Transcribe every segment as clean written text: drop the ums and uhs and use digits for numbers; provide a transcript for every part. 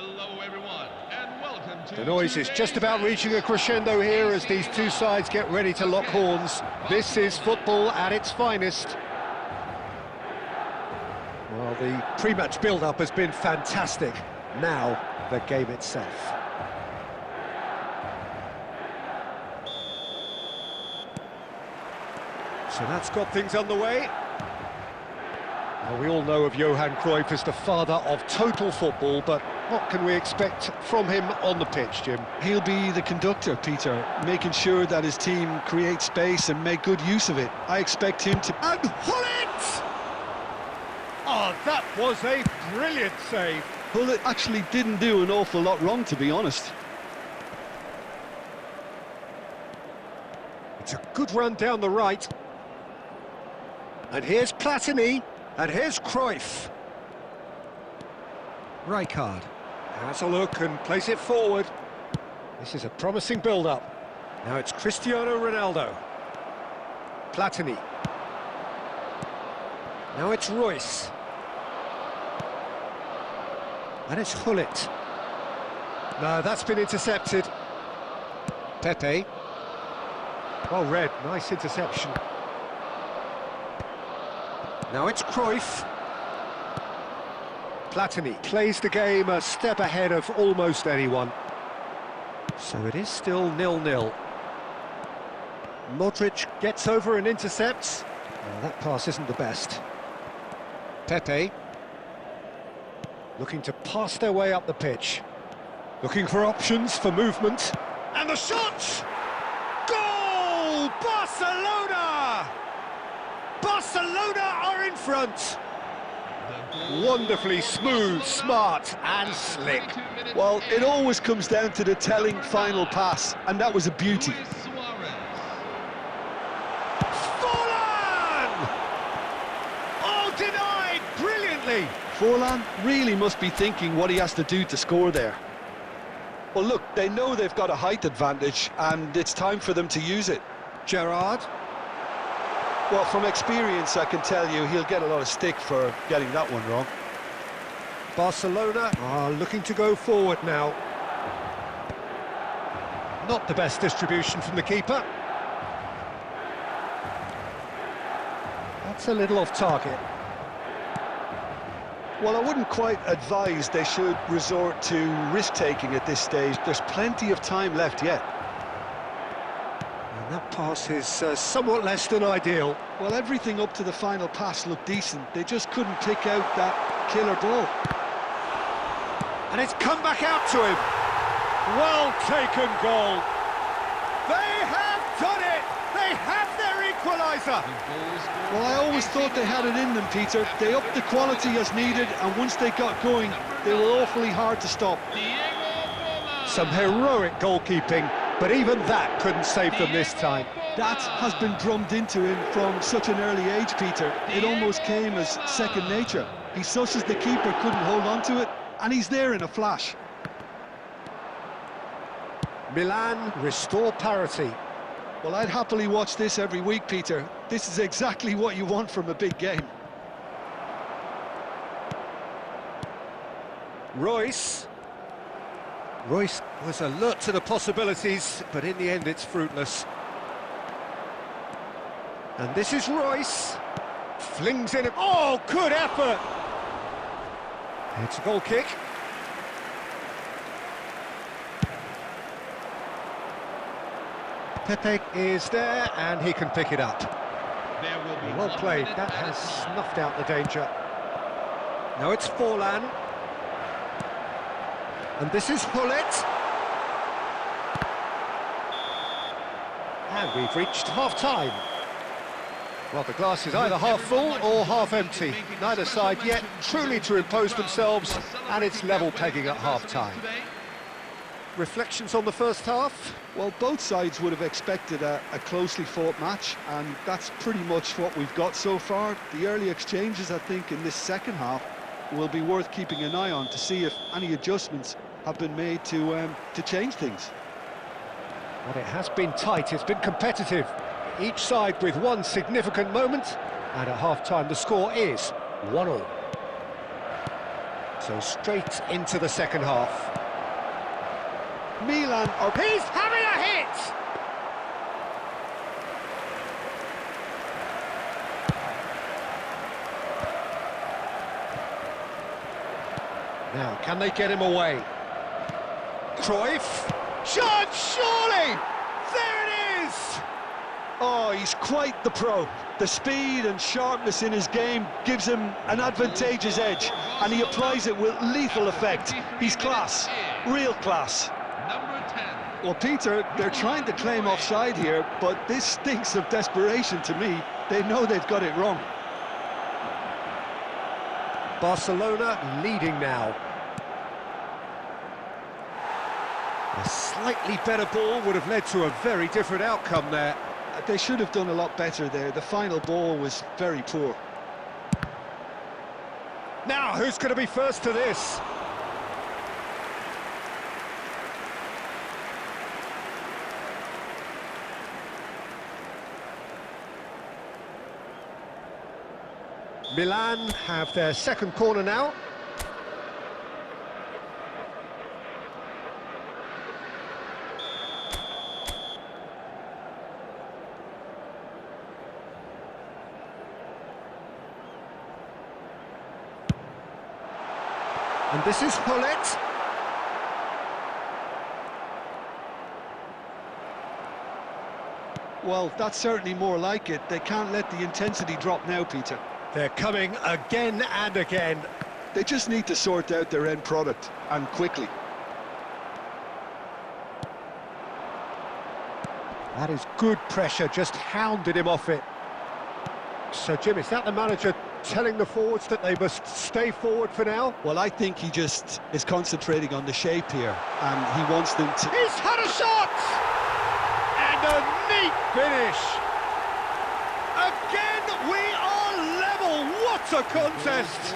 Hello everyone, and welcome to The noise is just about reaching a crescendo here as these two sides get ready to lock horns. This is football at its finest. Well, the pre-match build-up has been fantastic. Now, the game itself. So that's got things underway. Well, we all know of Johan Cruyff as the father of total football, but what can we expect from him on the pitch, Jim? He'll be the conductor, Peter, making sure that his team create space and make good use of it. I expect him to... And Hullet! Oh, that was a brilliant save. Hullet actually didn't do an awful lot wrong, to be honest. It's a good run down the right. And here's Platini. And here's Cruyff. Rijkaard has a look and plays it forward. This is a promising build-up. Now it's Cristiano Ronaldo. Platini. Now it's Royce. And it's Hullet. No, that's been intercepted. Pepe. Well read, nice interception. Now it's Cruyff. Platini plays the game a step ahead of almost anyone. So it is still 0-0. Modric gets over and intercepts. Well, that pass isn't the best. Pepe. Looking to pass their way up the pitch. Looking for options for movement. And the shot! Goal! Barcelona! Barcelona are in front. Wonderfully smooth, smart and slick. Well, it always comes down to the telling final pass, and that was a beauty. Forlan! Oh, denied brilliantly. Forlan really must be thinking what he has to do to score there. Well, look, they know they've got a height advantage, and it's time for them to use it. Gerrard. Well, from experience, I can tell you he'll get a lot of stick for getting that one wrong. Barcelona are looking to go forward now. Not the best distribution from the keeper. That's a little off target. Well, I wouldn't quite advise they should resort to risk-taking at this stage. There's plenty of time left yet. And that pass is somewhat less than ideal. Well, everything up to the final pass looked decent. They just couldn't pick out that killer ball. And it's come back out to him. Well taken goal. They have done it. They have their equaliser. Well, I always thought they had it in them, Peter. They upped the quality as needed, and once they got going, they were awfully hard to stop. Some heroic goalkeeping, but even that couldn't save them this time. That has been drummed into him from such an early age, Peter. It almost came as second nature. He susses the keeper couldn't hold on to it, and he's there in a flash. Milan restore parity. Well, I'd happily watch this every week, Peter. This is exactly what you want from a big game. Royce. Royce was alert to the possibilities, but in the end it's fruitless. And this is Royce. Flings in. Oh, good effort! It's a goal kick. Pepe is there, and he can pick it up. Well played, that has snuffed out the danger. Now it's Forlan. And this is Hullet. And we've reached half-time. Well, the glass is either half full or half empty. Neither side yet truly to impose themselves, and it's level pegging at half-time. Reflections on the first half? Well, both sides would have expected a closely fought match, and that's pretty much what we've got so far. The early exchanges, I think, in this second half will be worth keeping an eye on to see if any adjustments have been made to change things. But it has been tight, it's been competitive. Each side with one significant moment, and at half-time the score is 1-1. So straight into the second half. Milan are... He's having a hit! Now, can they get him away? Cruyff! Shot, surely! There it is! Oh, he's quite the pro. The speed and sharpness in his game gives him an advantageous edge, and he applies it with lethal effect. He's class, real class. Number 10. Well, Peter, they're trying to claim offside here, but this stinks of desperation to me. They know they've got it wrong. Barcelona leading now. A slightly better ball would have led to a very different outcome there. They should have done a lot better there. The final ball was very poor. Now, who's going to be first to this? Milan have their second corner now. And this is Hullet. Well, that's certainly more like it. They can't let the intensity drop now, Peter. They're coming again and again. They just need to sort out their end product, and quickly. That is good pressure, just hounded him off it. So, Jim, is that the manager telling the forwards that they must stay forward for now? Well, I think he just is concentrating on the shape here, and he wants them to... He's had a shot! And a neat finish! Again, we are level! What a contest!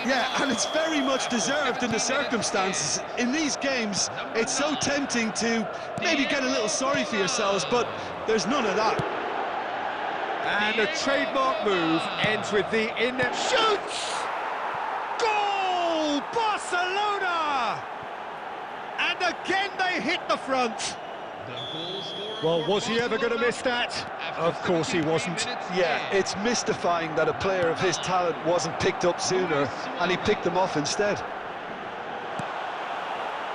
Yeah, and it's very much deserved in the circumstances. In these games, it's so tempting to maybe get a little sorry for yourselves, but there's none of that. And a trademark move ends with the in-net shoots! Goal! Barcelona! And again they hit the front. Well, was he ever going to miss that? Of course he wasn't. Yeah, it's mystifying that a player of his talent wasn't picked up sooner, and he picked them off instead.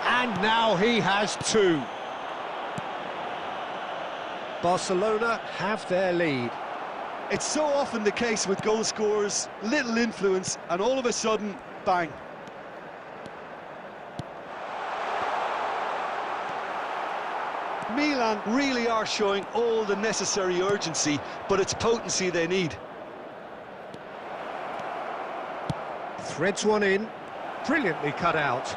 And now he has two. Barcelona have their lead. It's so often the case with goal scorers, little influence, and all of a sudden, bang. Milan really are showing all the necessary urgency, but it's potency they need. Threads one in, brilliantly cut out.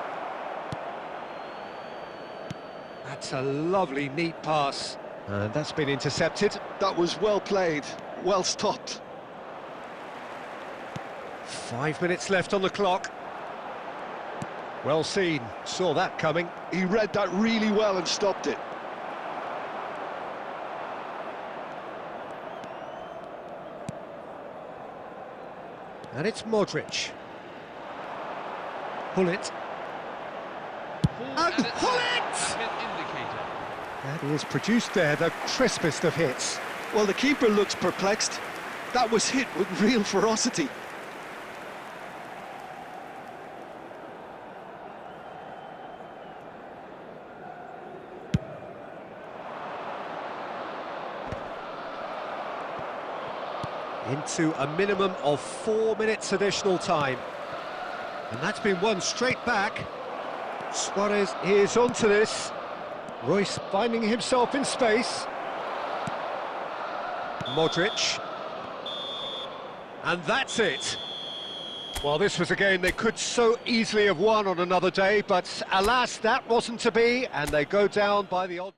That's a lovely, neat pass. And that's been intercepted. That was well played, well stopped. 5 minutes left on the clock. Well seen, saw that coming. He read that really well and stopped it. And it's Modric. Hullet. And Hullet! That is produced there, the crispest of hits. Well, the keeper looks perplexed. That was hit with real ferocity. Into a minimum of 4 minutes additional time. And that's been won straight back. Suarez is onto this. Royce finding himself in space. Modric. And that's it. Well, this was a game they could so easily have won on another day, but alas, that wasn't to be, and they go down by the odd...